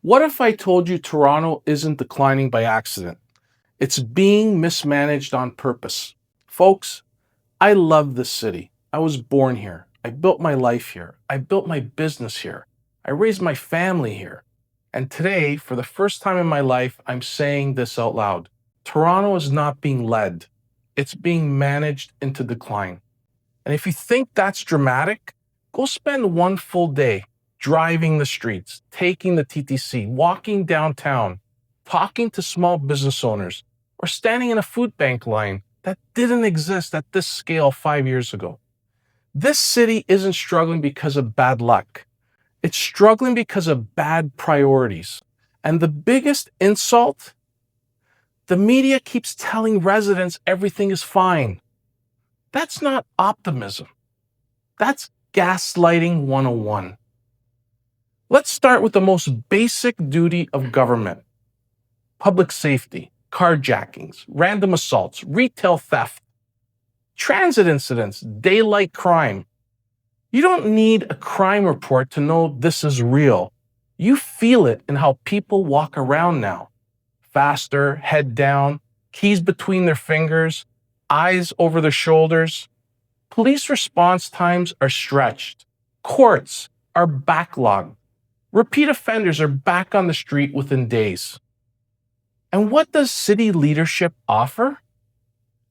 What if I told you Toronto isn't declining by accident? It's being mismanaged on purpose. Folks, I love this city. I was born here. I built my life here. I built my business here. I raised my family here. And today, for the first time in my life, I'm saying this out loud. Toronto is not being led. It's being managed into decline. And if you think that's dramatic, go spend one full day driving the streets, taking the TTC, walking downtown, talking to small business owners, or standing in a food bank line that didn't exist at this scale 5 years ago. This city isn't struggling because of bad luck. It's struggling because of bad priorities. And the biggest insult, the media keeps telling residents everything is fine. That's not optimism. That's gaslighting 101. Let's start with the most basic duty of government: public safety, carjackings, random assaults, retail theft, transit incidents, daylight crime. You don't need a crime report to know this is real. You feel it in how people walk around now. Faster, head down, keys between their fingers, eyes over their shoulders. Police response times are stretched. Courts are backlogged. Repeat offenders are back on the street within days. And what does city leadership offer?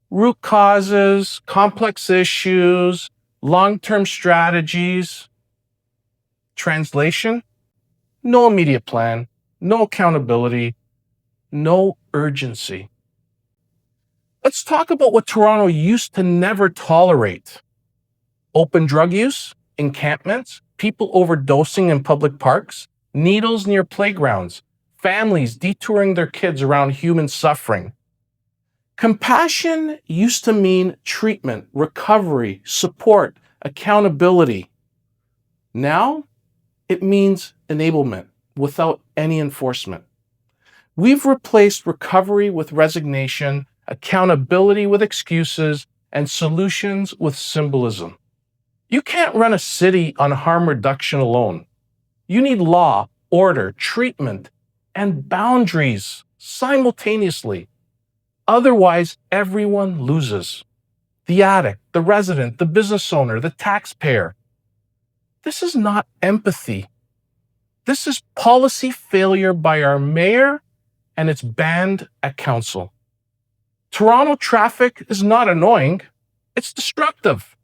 Root causes, complex issues, long-term strategies. Translation: no immediate plan, no accountability, no urgency. Let's talk about what Toronto used to never tolerate: open drug use, encampments, people overdosing in public parks, needles near playgrounds, families detouring their kids around human suffering. Compassion used to mean treatment, recovery, support, accountability. Now, it means enablement without any enforcement. We've replaced recovery with resignation, accountability with excuses, and solutions with symbolism. You can't run a city on harm reduction alone. You need law, order, treatment, and boundaries simultaneously. Otherwise, everyone loses. The addict, the resident, the business owner, the taxpayer. This is not empathy. This is policy failure by our mayor, and it's banned at council. Toronto traffic is not annoying, it's destructive.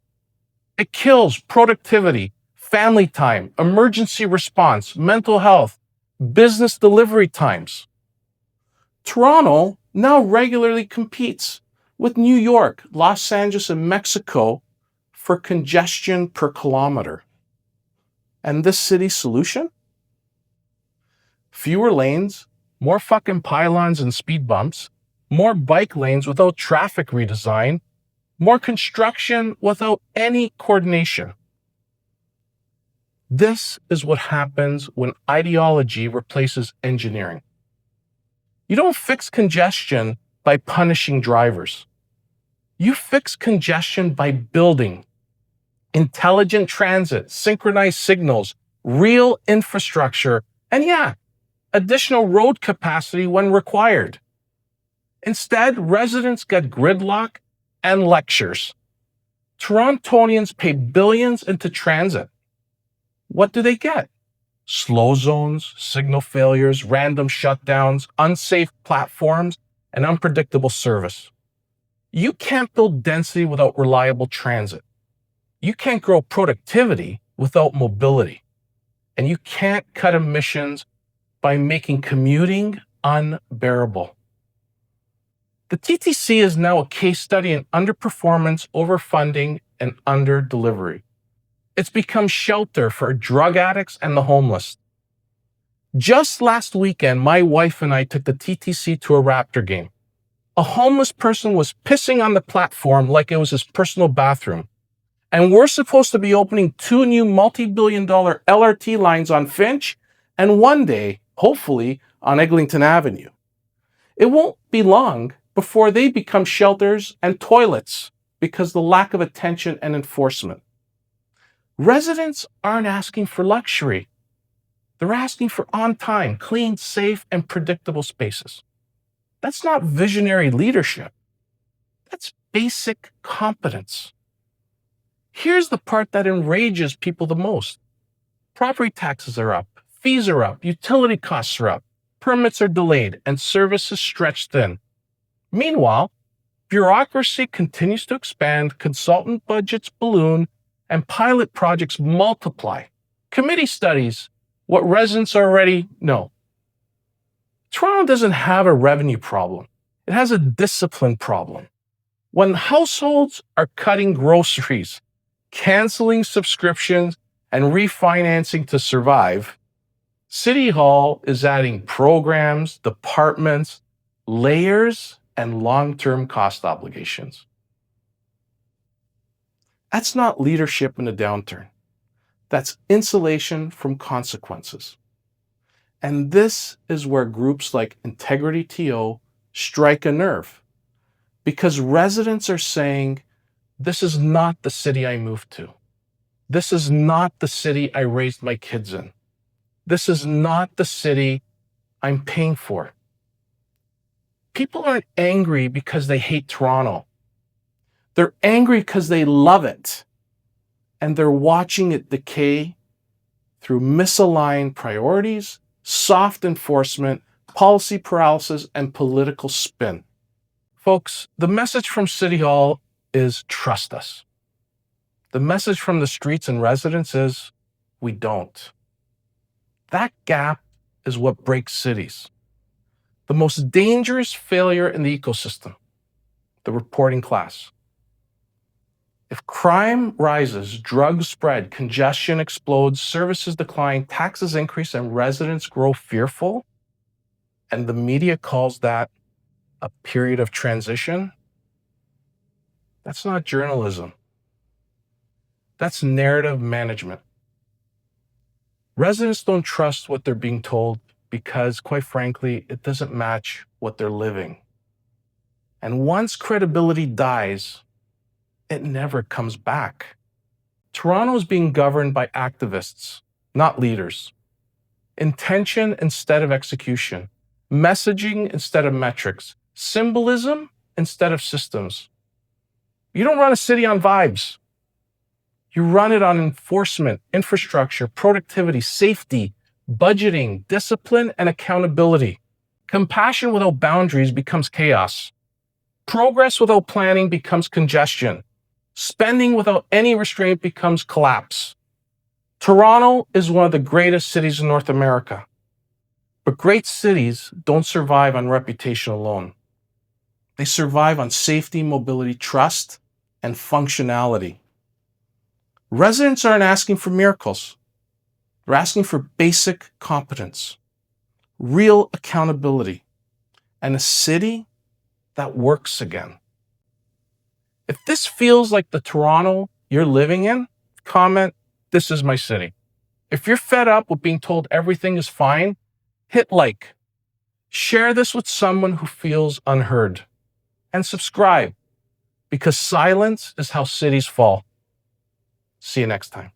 It kills productivity, family time, emergency response, mental health, business delivery times. Toronto now regularly competes with New York, Los Angeles, and Mexico for congestion per kilometer. And this city's solution? Fewer lanes, more fucking pylons and speed bumps, more bike lanes without traffic redesign, more construction without any coordination. This is what happens when ideology replaces engineering. You don't fix congestion by punishing drivers. You fix congestion by building intelligent transit, synchronized signals, real infrastructure, and additional road capacity when required. Instead, residents get gridlock and lectures. Torontonians pay billions into transit. What do they get? Slow zones, signal failures, random shutdowns, unsafe platforms, and unpredictable service. You can't build density without reliable transit. You can't grow productivity without mobility. And you can't cut emissions by making commuting unbearable. The TTC is now a case study in underperformance, overfunding, and under-delivery. It's become shelter for drug addicts and the homeless. Just last weekend, my wife and I took the TTC to a Raptor game. A homeless person was pissing on the platform like it was his personal bathroom. And we're supposed to be opening 2 new multi-billion-dollar LRT lines on Finch and one day, hopefully, on Eglinton Avenue. It won't be long before they become shelters and toilets because of the lack of attention and enforcement. Residents aren't asking for luxury. They're asking for on-time, clean, safe, and predictable spaces. That's not visionary leadership. That's basic competence. Here's the part that enrages people the most. Property taxes are up, fees are up, utility costs are up, permits are delayed, and services stretched thin. Meanwhile, bureaucracy continues to expand, consultant budgets balloon, and pilot projects multiply. Committee studies what residents already know. Toronto doesn't have a revenue problem. It has a discipline problem. When households are cutting groceries, canceling subscriptions, and refinancing to survive, City Hall is adding programs, departments, layers, and long-term cost obligations. That's not leadership in a downturn. That's insulation from consequences. And this is where groups like Integrity TO strike a nerve, because residents are saying, this is not the city I moved to. This is not the city I raised my kids in. This is not the city I'm paying for. People aren't angry because they hate Toronto. They're angry because they love it. And they're watching it decay through misaligned priorities, soft enforcement, policy paralysis, and political spin. Folks, the message from City Hall is trust us. The message from the streets and residents is we don't. That gap is what breaks cities. The most dangerous failure in the ecosystem, the reporting class. If crime rises, drugs spread, congestion explodes, services decline, taxes increase, and residents grow fearful, and the media calls that a period of transition, that's not journalism. That's narrative management. Residents don't trust what they're being told because, quite frankly, it doesn't match what they're living. And once credibility dies, it never comes back. Toronto is being governed by activists, not leaders. Intention instead of execution. Messaging instead of metrics. Symbolism instead of systems. You don't run a city on vibes. You run it on enforcement, infrastructure, productivity, safety, budgeting, discipline, and accountability. Compassion without boundaries becomes chaos. Progress without planning becomes congestion. Spending without any restraint becomes collapse. Toronto is one of the greatest cities in North America. But great cities don't survive on reputation alone. They survive on safety, mobility, trust, and functionality. Residents aren't asking for miracles. They're asking for basic competence, real accountability, and a city that works again. If this feels like the Toronto you're living in, comment, "This is my city." If you're fed up with being told everything is fine, hit like. Share this with someone who feels unheard. And subscribe, because silence is how cities fall. See you next time.